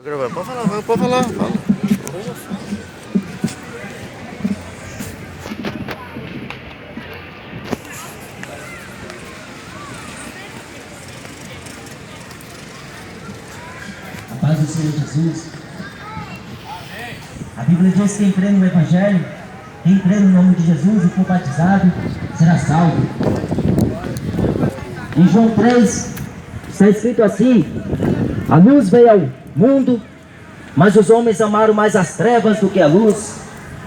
Pode falar, pode falar, fala. A paz do Senhor Jesus. A Bíblia diz que quem crê no Evangelho, quem crê no nome de Jesus e for batizado, será salvo. Em João 3, está escrito assim: a luz veio ao mundo, mas os homens amaram mais as trevas do que a luz,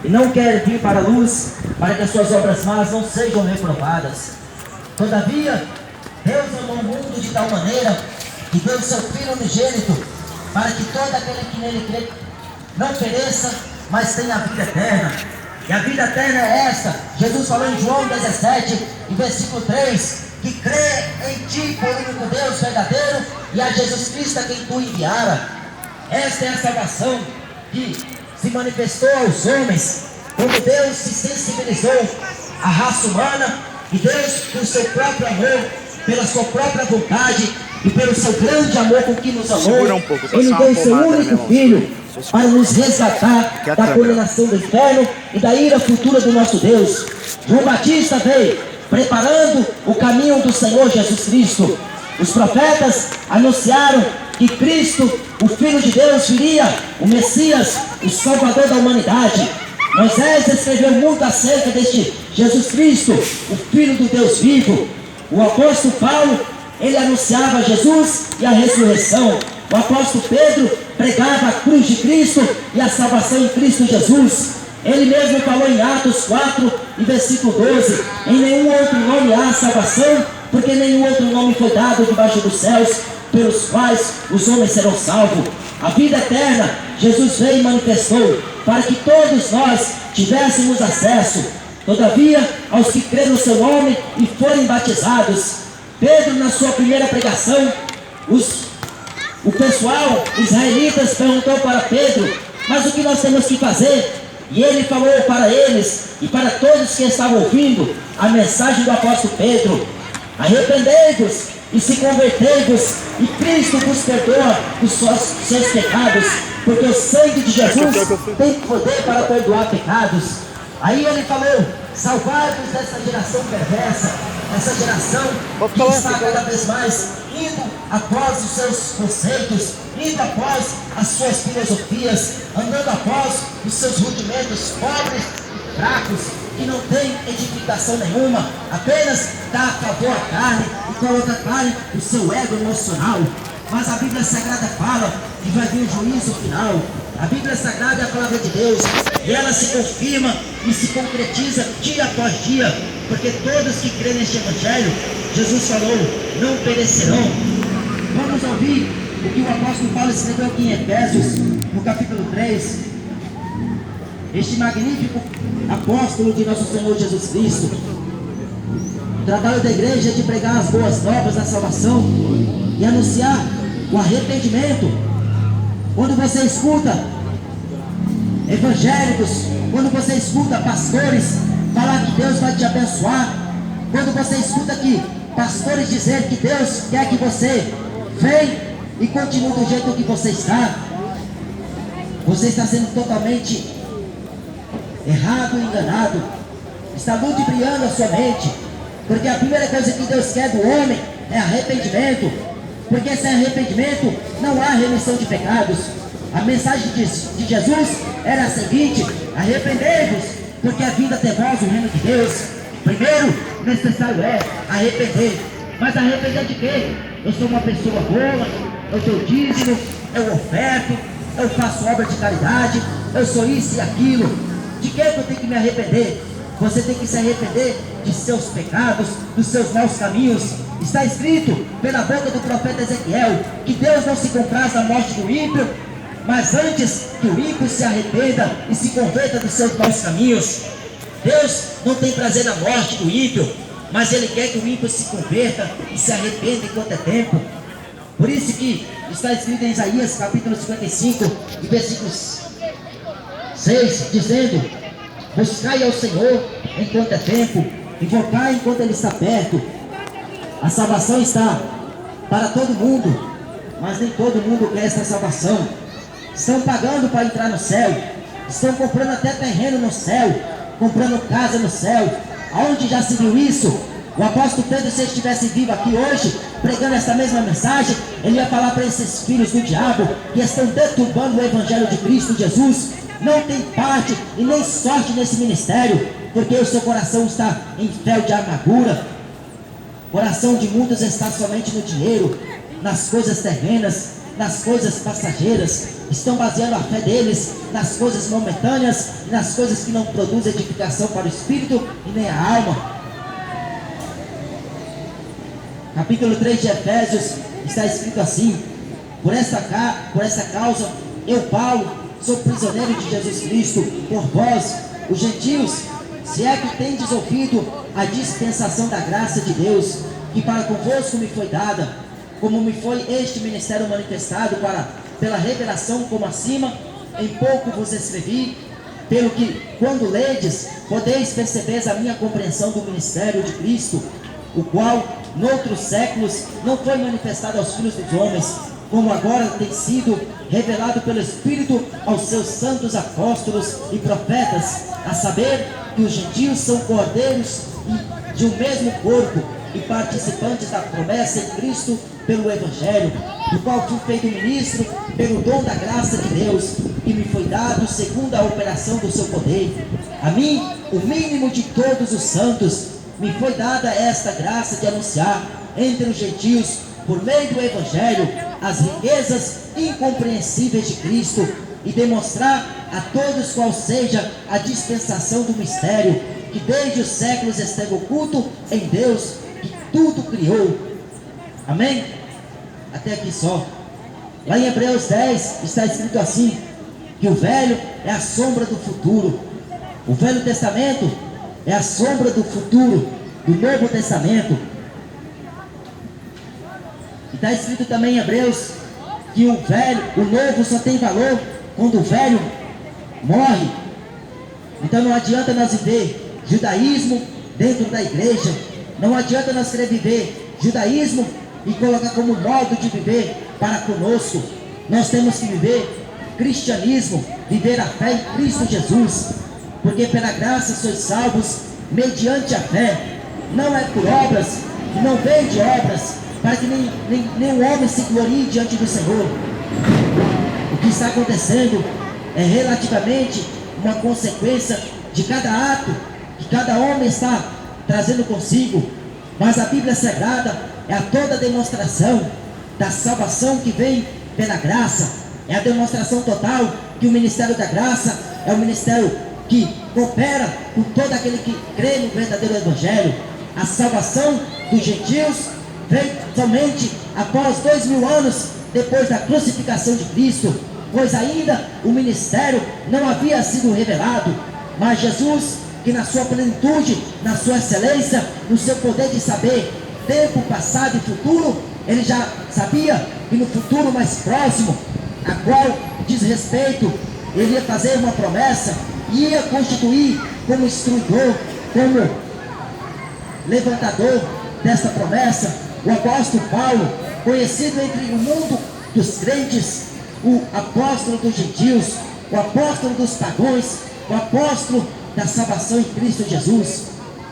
e não querem vir para a luz, para que as suas obras más não sejam reprovadas. Todavia, Deus amou o mundo de tal maneira que deu o seu Filho unigênito, para que todo aquele que nele crê não pereça, mas tenha a vida eterna. E a vida eterna é esta: Jesus falou em João 17, em versículo 3, que crê em ti, por único Deus verdadeiro, e a Jesus Cristo a quem tu enviara. Esta é a salvação que se manifestou aos homens, quando Deus se sensibilizou à raça humana, e Deus, por seu próprio amor, pela sua própria vontade e pelo seu grande amor com que nos amou, Ele deu seu único Filho para nos resgatar da condenação do inferno e da ira futura do nosso Deus. João Batista veio preparando o caminho do Senhor Jesus Cristo. Os profetas anunciaram que Cristo, o Filho de Deus, viria, o Messias, o Salvador da humanidade. Moisés escreveu muito acerca deste Jesus Cristo, o Filho do Deus vivo. O apóstolo Paulo, ele anunciava Jesus e a ressurreição. O apóstolo Pedro pregava a cruz de Cristo e a salvação em Cristo Jesus. Ele mesmo falou em Atos 4, em versículo 12: em nenhum outro nome há salvação, porque nenhum outro nome foi dado debaixo dos céus, pelos quais os homens serão salvos. A vida eterna, Jesus veio e manifestou, para que todos nós tivéssemos acesso. Todavia, aos que creem no seu nome e forem batizados. Pedro, na sua primeira pregação, o pessoal, israelitas, perguntou para Pedro: mas o que nós temos que fazer? E ele falou para eles e para todos que estavam ouvindo a mensagem do apóstolo Pedro: arrependei-vos e se convertei-vos, e Cristo vos perdoa os seus pecados, porque o sangue de Jesus tem poder para perdoar pecados. Aí ele falou: salvai-vos dessa geração perversa, essa geração que está cada vez mais indo após os seus conceitos, indo após as suas filosofias, andando após os seus rudimentos pobres e fracos, que não tem edificação nenhuma, apenas dá favor à carne e coloca a carne no seu ego emocional. Mas a Bíblia Sagrada fala que vai vir o juízo final. A Bíblia Sagrada é a palavra de Deus, e ela se confirma e se concretiza dia após dia, porque todos que creem neste Evangelho, Jesus falou, não perecerão. Vamos ouvir o que o apóstolo Paulo escreveu aqui em Efésios, no capítulo 3. Este magnífico apóstolo de nosso Senhor Jesus Cristo. O trabalho da igreja é de pregar as boas novas da salvação e anunciar o arrependimento. Quando você escuta evangélicos, quando você escuta pastores falar que Deus vai te abençoar, quando você escuta que pastores dizer que Deus quer que você venha e continue do jeito que você está, você está sendo totalmente errado e enganado, está ludibriando a sua mente, porque a primeira coisa que Deus quer do homem é arrependimento, porque sem arrependimento não há remissão de pecados. A mensagem de Jesus era a seguinte: arrependei-vos, porque a vinda até vós o reino de Deus. Primeiro necessário é arrepender. Mas arrepender de quê? Eu sou uma pessoa boa, eu dou dízimo, eu oferto, eu faço obra de caridade, eu sou isso e aquilo. De que eu tenho que me arrepender? Você tem que se arrepender de seus pecados, dos seus maus caminhos. Está escrito pela boca do profeta Ezequiel que Deus não se compraz da morte do ímpio, mas antes que o ímpio se arrependa e se converta dos seus maus caminhos. Deus não tem prazer na morte do ímpio, mas Ele quer que o ímpio se converta e se arrependa enquanto é tempo. Por isso que está escrito em Isaías capítulo 55, versículos 6, dizendo: buscai ao Senhor enquanto é tempo, invocai enquanto Ele está perto. A salvação está para todo mundo, mas nem todo mundo quer essa salvação. estão pagando para entrar no céu, estão comprando até terreno no céu, comprando casa no céu. Aonde já se viu isso? O apóstolo Pedro, se ele estivesse vivo aqui hoje, pregando essa mesma mensagem, ele ia falar para esses filhos do diabo, que estão deturbando o evangelho de Cristo Jesus: não tem parte e nem sorte nesse ministério, porque o seu coração está em fel de amargura. O coração de muitos está somente no dinheiro, nas coisas terrenas, nas coisas passageiras. Estão baseando a fé deles nas coisas momentâneas, nas coisas que não produzem edificação para o espírito e nem a alma. Capítulo 3 de Efésios está escrito assim: por essa causa, eu, Paulo, sou prisioneiro de Jesus Cristo, por vós, os gentios, se é que tendes ouvido a dispensação da graça de Deus, que para convosco me foi dada, como me foi este ministério manifestado pela revelação, como acima, em pouco vos escrevi, pelo que, quando ledes, podeis perceber a minha compreensão do ministério de Cristo, o qual, noutros séculos, não foi manifestado aos filhos dos homens, como agora tem sido revelado pelo Espírito aos seus santos apóstolos e profetas, a saber que os gentios são cordeiros de um mesmo corpo e participantes da promessa em Cristo pelo Evangelho, do qual fui feito ministro pelo dom da graça de Deus, e me foi dado segundo a operação do seu poder. A mim, o mínimo de todos os santos, me foi dada esta graça de anunciar entre os gentios, por meio do Evangelho, as riquezas incompreensíveis de Cristo, e demonstrar a todos qual seja a dispensação do mistério, que desde os séculos esteve oculto em Deus, que tudo criou. Amém? Até aqui só. Lá em Hebreus 10 está escrito assim, que o velho é a sombra do futuro. O Velho Testamento é a sombra do futuro, do Novo Testamento. E está escrito também em Hebreus, que o novo só tem valor quando o velho morre. Então não adianta nós viver judaísmo dentro da igreja, não adianta nós querer viver judaísmo e colocar como modo de viver para conosco. Nós temos que viver cristianismo, viver a fé em Cristo Jesus, porque pela graça sois salvos mediante a fé, não é por obras, e não vem de obras, para que nenhum homem se glorie diante do Senhor. O que está acontecendo é relativamente uma consequência de cada ato que cada homem está trazendo consigo, mas a Bíblia Sagrada é a toda demonstração da salvação que vem pela graça, é a demonstração total que o ministério da graça é o ministério que coopera com todo aquele que crê no verdadeiro Evangelho. A salvação dos gentios vem somente após 2000 anos depois da crucificação de Cristo, pois ainda o ministério não havia sido revelado, mas Jesus, que na sua plenitude, na sua excelência, no seu poder de saber tempo passado e futuro, ele já sabia que no futuro mais próximo, a qual diz respeito, ele ia fazer uma promessa, ia constituir como instruidor, como levantador desta promessa, o apóstolo Paulo, conhecido entre o mundo dos crentes, o apóstolo dos gentios, o apóstolo dos pagãos, o apóstolo da salvação em Cristo Jesus.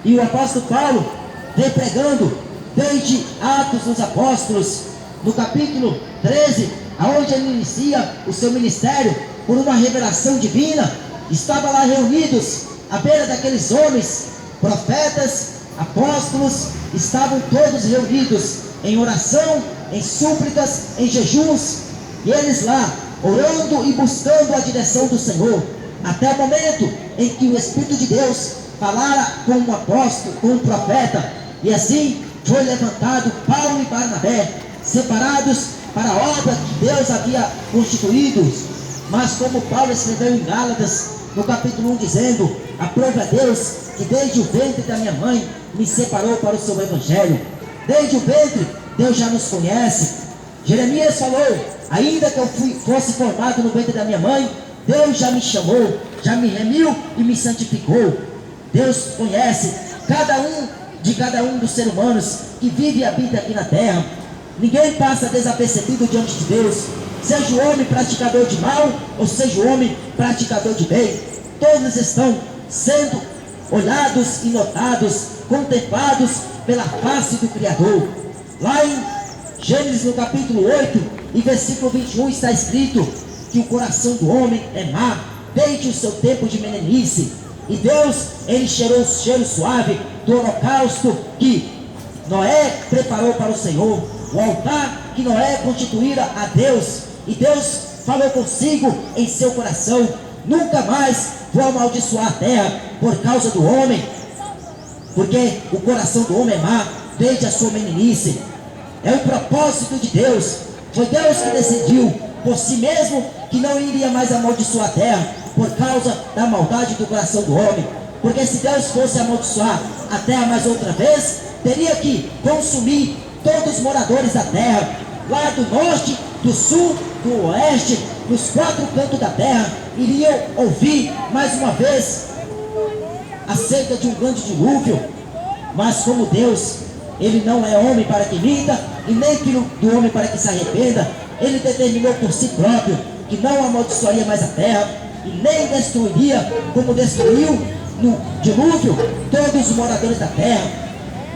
E o apóstolo Paulo vem pregando desde Atos dos Apóstolos, no capítulo 13, aonde ele inicia o seu ministério por uma revelação divina. Estava lá reunidos à beira daqueles homens, profetas, apóstolos, estavam todos reunidos em oração, em súplicas, em jejuns, e eles lá orando e buscando a direção do Senhor, até o momento em que o Espírito de Deus falara com um apóstolo, com um profeta, e assim foi levantado Paulo e Barnabé, separados para a obra que Deus havia constituído. Mas como Paulo escreveu em Gálatas, no capítulo 1, dizendo: aprove a Deus que desde o ventre da minha mãe me separou para o seu evangelho. Desde o ventre Deus já nos conhece. Jeremias falou: ainda que eu fosse formado no ventre da minha mãe, Deus já me chamou, já me remiu e me santificou. Deus conhece cada um dos seres humanos que vive e habita aqui na terra. Ninguém passa desapercebido diante de Deus. seja o homem praticador de mal, ou seja o homem praticador de bem, todos estão sendo olhados e notados, contemplados pela face do Criador. Lá em Gênesis, no capítulo 8 e versículo 21, está escrito que o coração do homem é má, desde o seu tempo de meninice. E Deus, ele cheirou o cheiro suave do holocausto que Noé preparou para o Senhor, o altar que Noé constituíra a Deus. E Deus falou consigo em seu coração: nunca mais vou amaldiçoar a terra por causa do homem, porque o coração do homem é má desde a sua meninice. É o propósito de Deus. Foi Deus que decidiu por si mesmo que não iria mais amaldiçoar a terra por causa da maldade do coração do homem. Porque se Deus fosse amaldiçoar a terra mais outra vez, teria que consumir todos os moradores da terra, lá do norte, do sul, do oeste, nos quatro cantos da terra, iriam ouvir mais uma vez acerca de um grande dilúvio. Mas como Deus, ele não é homem para que minta, e nem filho do homem para que se arrependa, ele determinou por si próprio que não amaldiçoaria mais a terra, e nem destruiria como destruiu no dilúvio todos os moradores da terra.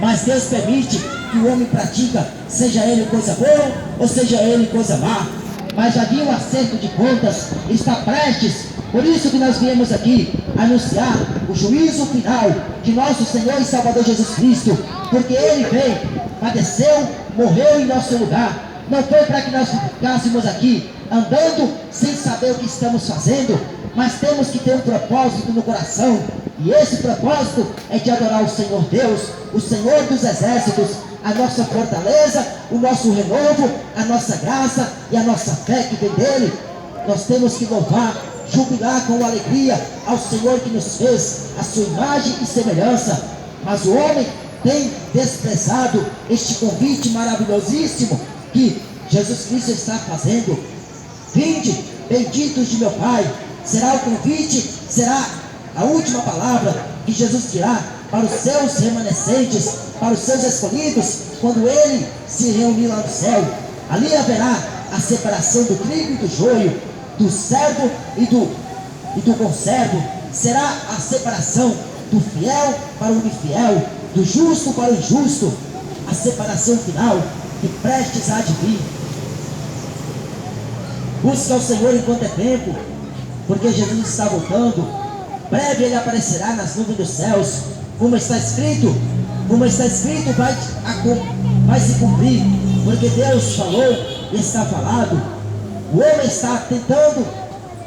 Mas Deus permite que o homem pratica, seja ele coisa boa ou seja ele coisa má. Mas já havia um acerto de contas, está prestes. Por isso que nós viemos aqui anunciar o juízo final de nosso Senhor e Salvador Jesus Cristo, porque ele veio, padeceu, morreu em nosso lugar. Não foi para que nós ficássemos aqui andando sem saber o que estamos fazendo, mas temos que ter um propósito no coração, e esse propósito é de adorar o Senhor Deus, o Senhor dos exércitos, a nossa fortaleza, o nosso renovo, a nossa graça e a nossa fé que vem dele. Nós temos que louvar, jubilar com alegria ao Senhor que nos fez a sua imagem e semelhança. Mas o homem tem desprezado este convite maravilhosíssimo que Jesus Cristo está fazendo. Vinde, benditos de meu Pai. Será o convite, será a última palavra que Jesus dirá para os seus remanescentes, para os seus escolhidos, quando ele se reunir lá no céu. Ali haverá a separação do trigo e do joio, do servo e do conservo. Será a separação do fiel para o infiel, do justo para o injusto, a separação final que prestes há de vir. Busca o Senhor enquanto é tempo, porque Jesus está voltando. Breve ele aparecerá nas nuvens dos céus, como está escrito, vai se cumprir, porque Deus falou e está falado. O homem está tentando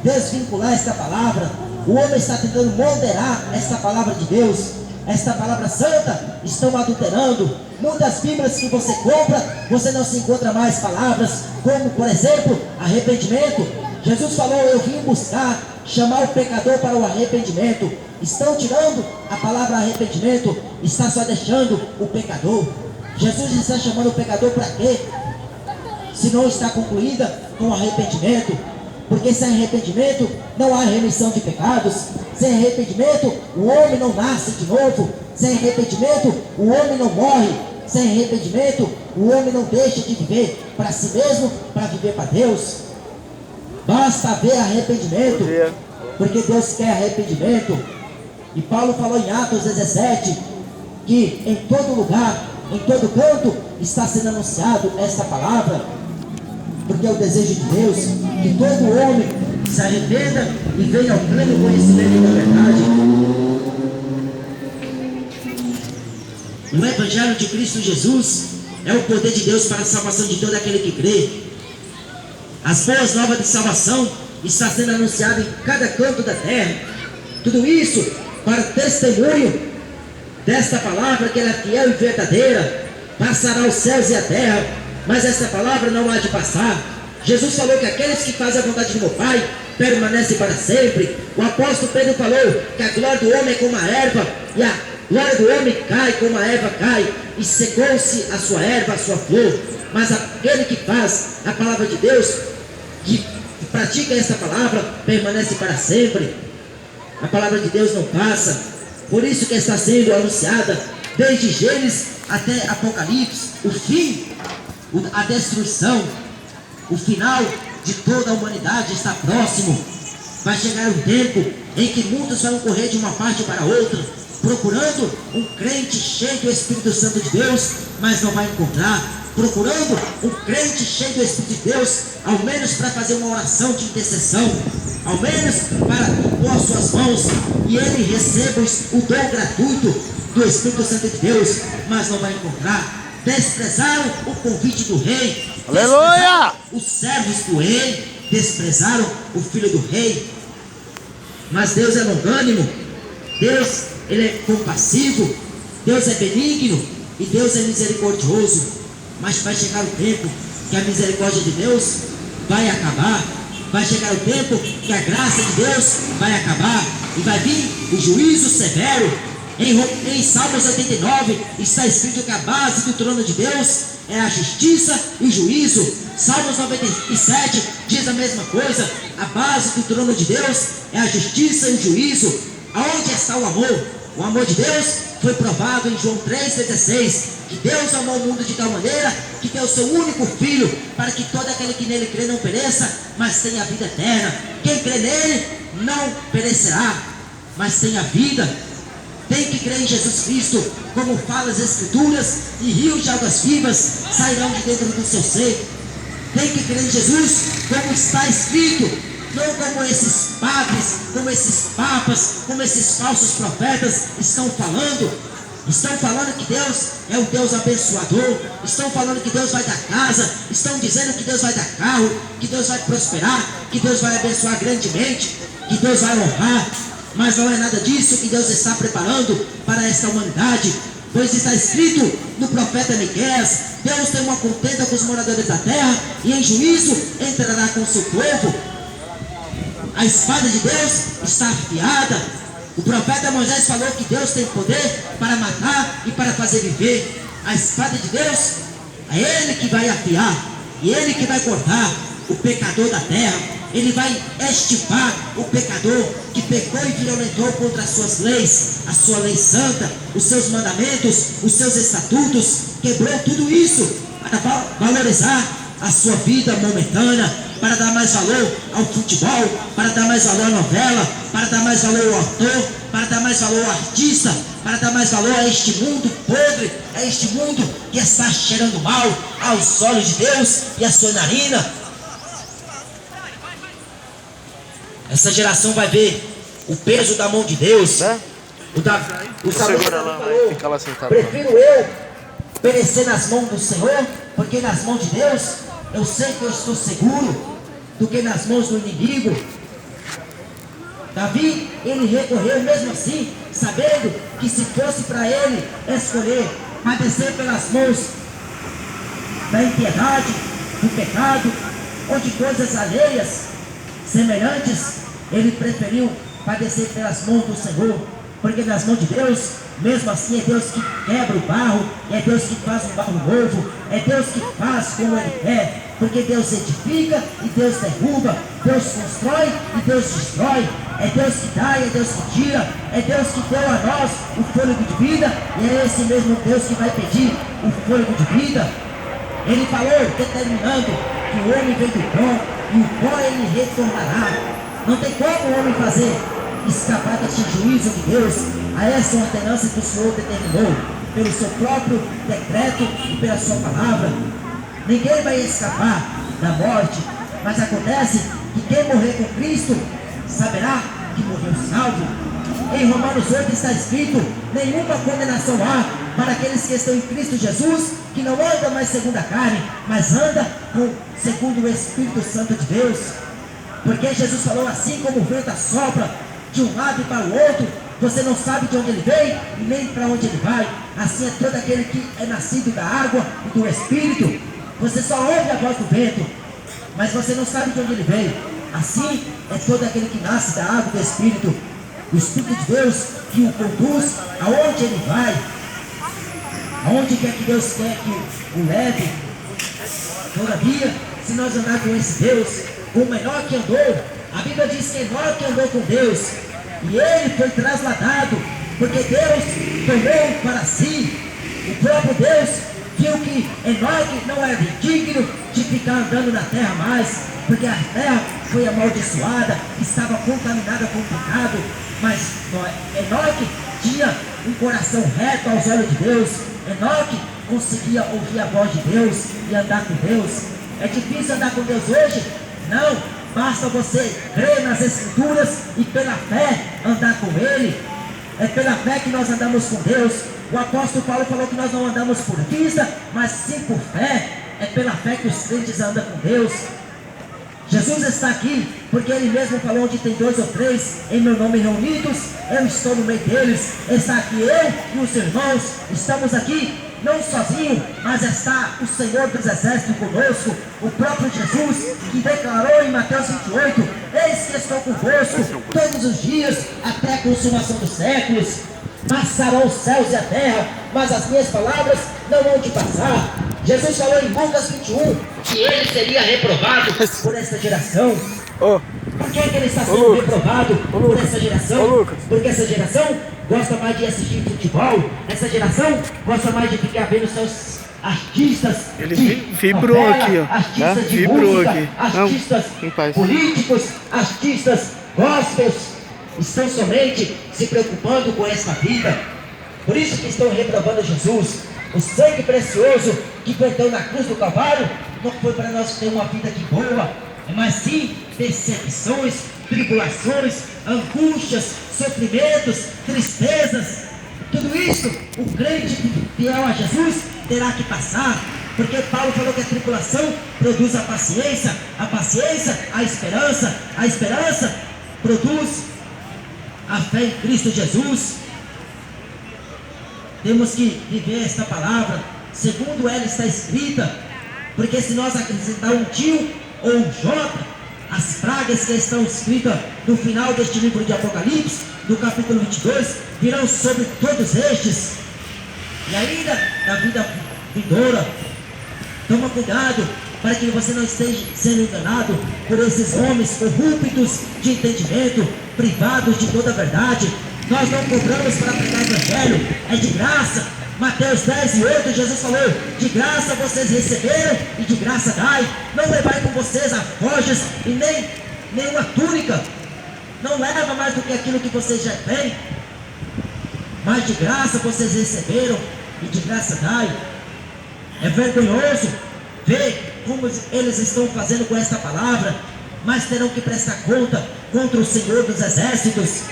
desvincular esta palavra, o homem está tentando moderar esta palavra de Deus, esta palavra santa, estão adulterando. Muitas Bíblias que você compra, você não se encontra mais palavras, como por exemplo, arrependimento. Jesus falou: eu vim buscar, chamar o pecador para o arrependimento. Estão tirando a palavra arrependimento, está só deixando o pecador. Jesus está chamando o pecador para quê? Se não está concluída com arrependimento. Porque sem arrependimento não há remissão de pecados. Sem arrependimento o homem não nasce de novo. Sem arrependimento o homem não morre. Sem arrependimento o homem não deixa de viver para si mesmo, para viver para Deus. Basta haver arrependimento, porque Deus quer arrependimento. E Paulo falou em Atos 17 que em todo lugar, em todo canto está sendo anunciado esta palavra, porque é o desejo de Deus que todo homem se arrependa e venha ao pleno conhecimento da verdade. O Evangelho de Cristo Jesus é o poder de Deus para a salvação de todo aquele que crê. As boas novas de salvação está sendo anunciado em cada canto da terra. Tudo isso para testemunho desta palavra, que ela é fiel e verdadeira. Passará os céus e a terra, mas esta palavra não há de passar. Jesus falou que aqueles que fazem a vontade do meu Pai permanecem para sempre. O apóstolo Pedro falou que a glória do homem é como a erva, e a glória do homem cai como a erva cai, e secou-se a sua erva, a sua flor. Mas aquele que faz a palavra de Deus, que pratica esta palavra, permanece para sempre. A palavra de Deus não passa. Por isso que está sendo anunciada desde Gênesis até Apocalipse o fim, a destruição, o final de toda a humanidade está próximo. Vai chegar um tempo em que muitos vão correr de uma parte para outra, procurando um crente cheio do Espírito Santo de Deus, mas não vai encontrar. Procurando um crente cheio do Espírito de Deus, ao menos para fazer uma oração de intercessão, ao menos para impor as suas mãos e ele receba o dom gratuito do Espírito Santo de Deus, mas não vai encontrar. Desprezaram o convite do rei, Aleluia! os servos do rei, desprezaram o filho do rei. Mas Deus é longânimo, Deus ele é compassivo, Deus é benigno e Deus é misericordioso. Mas vai chegar o tempo que a misericórdia de Deus vai acabar. Vai chegar o tempo que a graça de Deus vai acabar e vai vir o juízo severo. Em Salmos 89 está escrito que a base do trono de Deus é a justiça e o juízo. Salmos 97 diz a mesma coisa. A base do trono de Deus é a justiça e o juízo. Aonde está o amor? O amor de Deus foi provado em João 3,16, que Deus amou o mundo de tal maneira que deu o seu único filho, para que todo aquele que nele crê não pereça, mas tenha a vida eterna. Quem crê nele não perecerá, mas tenha vida. Tem que crer em Jesus Cristo, como fala as Escrituras, e rios de águas vivas sairão de dentro do seu ser. Tem que crer em Jesus, como está escrito, não como esses padres, como esses papas, como esses falsos profetas estão falando. Estão falando que Deus é o Deus abençoador, estão falando que Deus vai dar casa, estão dizendo que Deus vai dar carro, que Deus vai prosperar, que Deus vai abençoar grandemente, que Deus vai honrar. Mas não é nada disso que Deus está preparando para esta humanidade, pois está escrito no profeta Miqueias: Deus tem uma contenda com os moradores da terra, e em juízo entrará com o seu povo. A espada de Deus está afiada. O profeta Moisés falou que Deus tem poder para matar e para fazer viver. A espada de Deus é Ele que vai afiar, e Ele que vai cortar o pecador da terra. Ele vai estipar o pecador que pecou e violentou contra as suas leis, a sua lei santa, os seus mandamentos, os seus estatutos. Quebrou tudo isso para valorizar a sua vida momentânea, para dar mais valor ao futebol, para dar mais valor à novela, para dar mais valor ao ator, para dar mais valor ao artista, para dar mais valor a este mundo podre, a este mundo que está cheirando mal aos olhos de Deus e à sua narina. Essa geração vai ver o peso da mão de Deus. O Segura lá, vai ficar lá sentado. Prefiro eu perecer nas mãos do Senhor, porque nas mãos de Deus eu sei que eu estou seguro, do que nas mãos do inimigo. Davi, ele recorreu mesmo assim, sabendo que se fosse para ele escolher padecer pelas mãos da impiedade, do pecado, ou de coisas alheias semelhantes, ele preferiu padecer pelas mãos do Senhor, porque nas mãos de Deus, mesmo assim, é Deus que quebra o barro, é Deus que faz um barro novo, é Deus que faz como Ele quer, porque Deus edifica e Deus derruba, Deus constrói e Deus destrói, é Deus que dá e é Deus que tira, é Deus que deu a nós o fôlego de vida, e é esse mesmo Deus que vai pedir o fôlego de vida. Ele falou, determinando que o homem vem do pó, e o pó ele retornará. Não tem como o homem fazer escapar deste juízo de Deus, a essa ordenança que o Senhor determinou, pelo seu próprio decreto e pela sua palavra. Ninguém vai escapar da morte, mas acontece que quem morrer com Cristo saberá que morreu salvo. Em Romanos 8 está escrito: nenhuma condenação há para aqueles que estão em Cristo Jesus, que não andam mais segundo a carne, mas andam segundo o Espírito Santo de Deus. Porque Jesus falou: assim como o vento assopra de um lado e para o outro, você não sabe de onde ele vem e nem para onde ele vai. Assim é todo aquele que é nascido da água e do Espírito. Você só ouve a voz do vento, mas você não sabe de onde ele veio. Assim é todo aquele que nasce da água e do Espírito. O Espírito de Deus que o conduz aonde ele vai, aonde quer que Deus quer que o leve. Todavia, se nós andarmos com esse Deus, com o menor que andou, a Bíblia diz que Enoque andou com Deus, e ele foi trasladado, porque Deus tomou para si. O próprio Deus viu que Enoque não era digno de ficar andando na terra mais. porque a terra foi amaldiçoada, estava contaminada com o pecado. Mas Enoque tinha um coração reto aos olhos de Deus. Enoque conseguia ouvir a voz de Deus e andar com Deus. É difícil andar com Deus hoje? Não, basta você crer nas Escrituras e pela fé andar com Ele. É pela fé que nós andamos com Deus. O apóstolo Paulo falou que nós não andamos por vista, mas sim por fé. É pela fé que os crentes andam com Deus. Jesus está aqui, porque Ele mesmo falou: onde tem 2 ou 3 em meu nome reunidos, eu estou no meio deles. Está aqui eu e os irmãos, estamos aqui, não sozinhos, mas está o Senhor dos Exércitos conosco, o próprio Jesus, que declarou em Mateus 28, eis que estou convosco todos os dias, até a consumação dos séculos. Passarão os céus e a terra, mas as minhas palavras não vão de passar. Jesus falou em Lucas 21 que ele seria reprovado por essa geração. Por que ele está sendo reprovado por essa geração? Porque essa geração gosta mais de assistir futebol. Essa geração gosta mais de ficar vendo seus artistas. Ele vibrou aqui, ó. Artistas de Vibrou música, aqui. artistas políticos, artistas gospels. Estão somente se preocupando com esta vida. Por isso que estão reprovando Jesus. O sangue precioso que verteu na cruz do Calvário não foi para nós ter uma vida que boa, mas sim perseguições, tribulações, angústias, sofrimentos, tristezas. Tudo isso o crente fiel a Jesus terá que passar, porque Paulo falou que a tribulação produz a paciência a esperança produz a fé em Cristo Jesus. Temos que viver esta palavra segundo ela está escrita, porque se nós acrescentar um tio ou um J, as pragas que estão escritas no final deste livro de Apocalipse, no capítulo 22, virão sobre todos estes. E ainda na vida vindoura, toma cuidado para que você não esteja sendo enganado por esses homens corruptos de entendimento, privados de toda a verdade. Nós não cobramos para pregar o Evangelho, é de graça. Mateus 10:8, Jesus falou: de graça vocês receberam e de graça dai. Não levai com vocês alforjes e nem uma túnica. Não leva mais do que aquilo que vocês já têm. Mas de graça vocês receberam e de graça dai. É vergonhoso ver como eles estão fazendo com esta palavra, mas terão que prestar conta contra o Senhor dos Exércitos.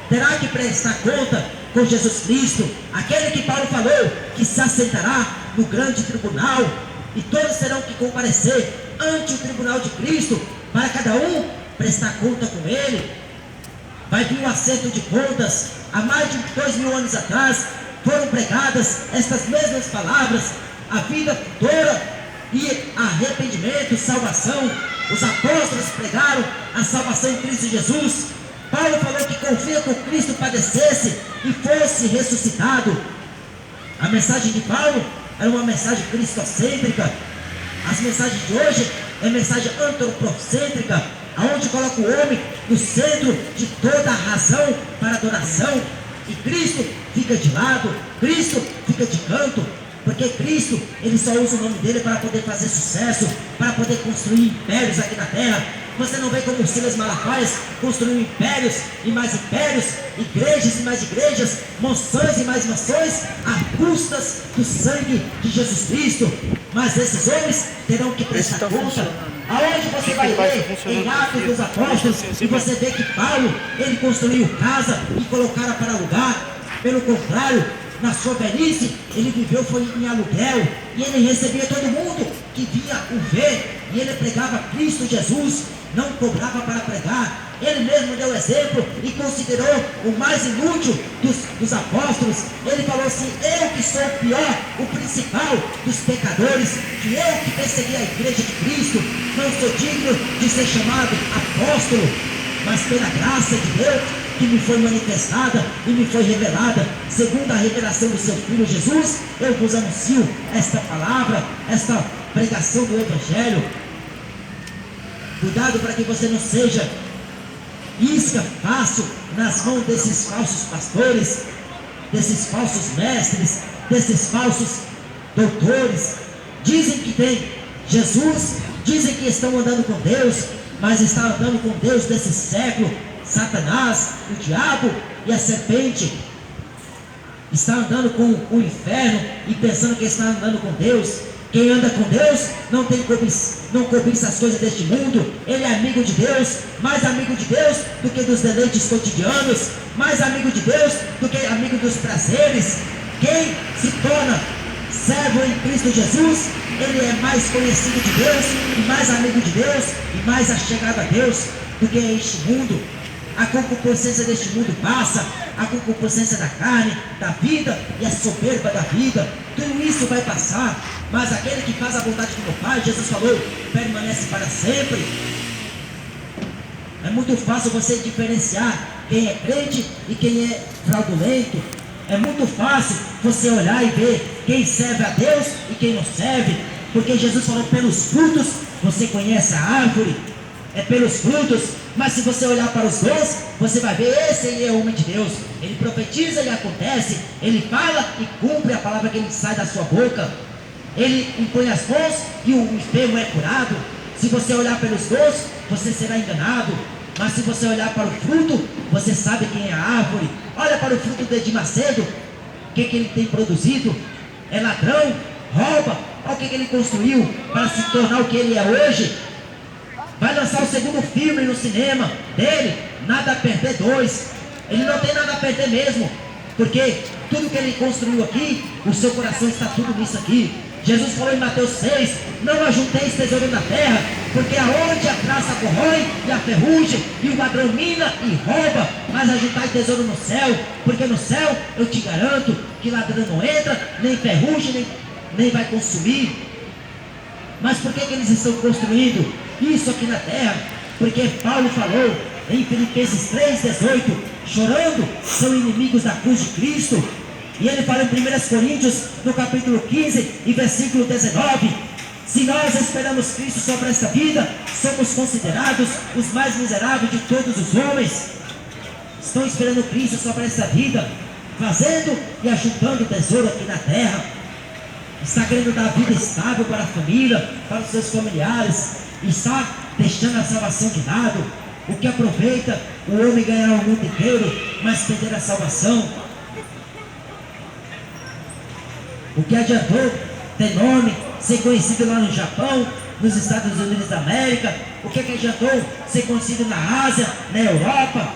Terá que prestar conta com Jesus Cristo, aquele que Paulo falou que se assentará no grande tribunal, e todos terão que comparecer ante o tribunal de Cristo, para cada um prestar conta com Ele. Vai vir um acerto de contas. Há mais de 2000 anos atrás foram pregadas estas mesmas palavras: a vida futura e arrependimento, salvação. Os apóstolos pregaram a salvação em Cristo Jesus. Paulo falou que confia que Cristo padecesse e fosse ressuscitado. A mensagem de Paulo era uma mensagem cristocêntrica. As mensagens de hoje é mensagem antropocêntrica, aonde coloca o homem no centro de toda a razão para adoração. E Cristo fica de lado, Cristo fica de canto, porque Cristo, Ele só usa o nome dele para poder fazer sucesso, para poder construir impérios aqui na terra. Você não vê como Silas Malafaia construiu impérios e mais impérios, igrejas e mais igrejas, mansões e mais mansões, a custas do sangue de Jesus Cristo. Mas esses homens terão que prestar conta. Aonde você vai ler em Atos dos Apóstolos e você vê que Paulo, ele construiu casa e colocara para alugar. Pelo contrário, na sua velhice, ele viveu foi em aluguel, e ele recebia todo mundo que vinha o ver, e ele pregava Cristo Jesus, não cobrava para pregar. Ele mesmo deu exemplo e considerou o mais inútil dos apóstolos. Ele falou assim: eu que sou o pior, o principal dos pecadores, que eu que persegui a igreja de Cristo, não sou digno de ser chamado apóstolo, mas pela graça de Deus que me foi manifestada e me foi revelada, segundo a revelação do seu Filho Jesus, eu vos anuncio esta palavra, esta pregação do Evangelho. Cuidado para que você não seja isca fácil nas mãos desses falsos pastores, desses falsos mestres, desses falsos doutores. Dizem que tem Jesus dizem que estão andando com Deus, mas estão andando com Deus desse século, Satanás, o diabo e a serpente. Está andando com o inferno e pensando que está andando com Deus. Quem anda com Deus não cobiça as coisas deste mundo. Ele é amigo de Deus, mais amigo de Deus do que dos deleites cotidianos, mais amigo de Deus do que amigo dos prazeres. Quem se torna servo em Cristo Jesus, ele é mais conhecido de Deus, e mais amigo de Deus, e mais achegado a Deus do que este mundo. A concupiscência deste mundo passa, a concupiscência da carne, da vida e a soberba da vida, tudo isso vai passar, mas aquele que faz a vontade do meu Pai, Jesus falou, permanece para sempre. É muito fácil você diferenciar quem é crente e quem é fraudulento. É muito fácil você olhar e ver quem serve a Deus e quem não serve, porque Jesus falou, pelos frutos você conhece a árvore. É pelos frutos, mas se você olhar para os dons, você vai ver, esse aí é homem de Deus, ele profetiza e acontece, ele fala e cumpre a palavra que ele sai da sua boca, ele impõe as mãos e o enfermo é curado. Se você olhar pelos dons, você será enganado, mas se você olhar para o fruto, você sabe quem é a árvore. Olha para o fruto de Edir Macedo, o que ele tem produzido? É ladrão, rouba, olha o que ele construiu para se tornar o que ele é hoje. Vai lançar o segundo filme no cinema dele, Nada a Perder 2. Ele não tem nada a perder mesmo, porque tudo que ele construiu aqui, o seu coração está tudo nisso aqui. Jesus falou em Mateus 6, não ajunteis tesouro na terra, porque aonde a traça corrói e a ferrugem, e o ladrão mina e rouba, mas ajuntai tesouro no céu, porque no céu eu te garanto que ladrão não entra, nem ferrugem, nem vai consumir. Mas por que eles estão construindo isso aqui na terra? Porque Paulo falou em Filipenses 3,18, chorando, são inimigos da cruz de Cristo. E ele fala em 1 Coríntios, no capítulo 15 e versículo 19, se nós esperamos Cristo sobre esta vida, somos considerados os mais miseráveis de todos os homens. Estão esperando Cristo sobre esta vida, fazendo e ajuntando tesouro aqui na terra. Está querendo dar vida estável para a família, para os seus familiares, está deixando a salvação de lado. O que aproveita o homem ganhar o mundo inteiro, mas perder a salvação? O que adiantou ter nome, ser conhecido lá no Japão, nos Estados Unidos da América? O que adiantou ser conhecido na Ásia, na Europa?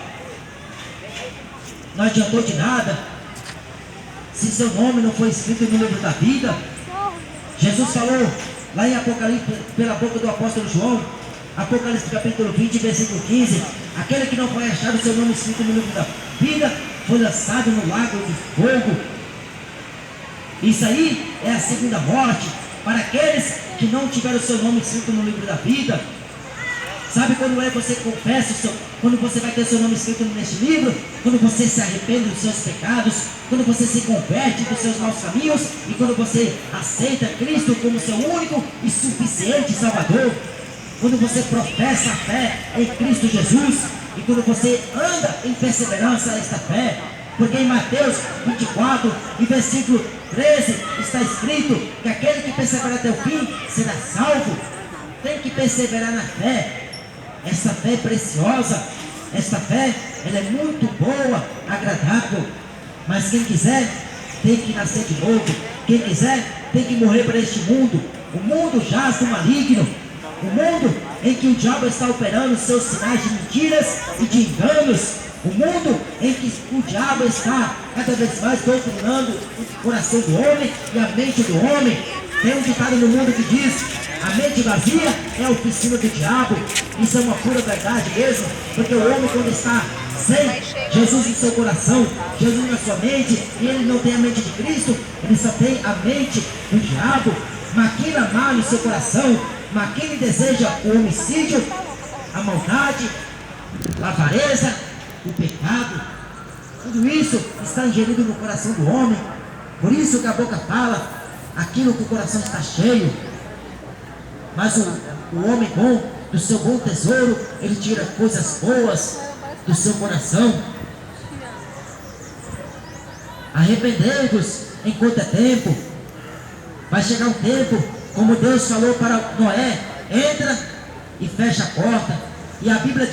Não adiantou de nada se seu nome não foi escrito no livro da vida. Jesus falou lá em Apocalipse, pela boca do apóstolo João, Apocalipse capítulo 20, versículo 15, aquele que não foi achado seu nome escrito no livro da vida, foi lançado no lago de fogo. Isso aí é a segunda morte, para aqueles que não tiveram seu nome escrito no livro da vida. Sabe quando é você confessa, quando você vai ter seu nome escrito neste livro? Quando você se arrepende dos seus pecados, quando você se converte dos seus maus caminhos, e quando você aceita Cristo como seu único e suficiente Salvador. Quando você professa a fé em Cristo Jesus, e quando você anda em perseverança a esta fé. Porque em Mateus 24 e versículo 13 está escrito que aquele que perseverar até o fim será salvo. Tem que perseverar na fé. Essa fé é preciosa, esta fé ela é muito boa, agradável, mas quem quiser tem que nascer de novo, quem quiser tem que morrer para este mundo. O mundo jaz do maligno, o mundo em que o diabo está operando seus sinais de mentiras e de enganos, o mundo em que o diabo está cada vez mais doutrinando o coração do homem e a mente do homem. Tem um ditado no mundo que diz: a mente vazia é a oficina do diabo. Isso é uma pura verdade mesmo, porque o homem, quando está sem Jesus em seu coração, Jesus na sua mente, e ele não tem a mente de Cristo, ele só tem a mente do diabo. Maquina mal no seu coração, maquina e deseja o homicídio, a maldade, a avareza, o pecado. Tudo isso está ingerido no coração do homem. Por isso que a boca fala aquilo que o coração está cheio. Mas o homem bom, do seu bom tesouro, ele tira coisas boas do seu coração. Arrependei-vos enquanto é tempo. Vai chegar um tempo, como Deus falou para Noé, entra e fecha a porta. E a Bíblia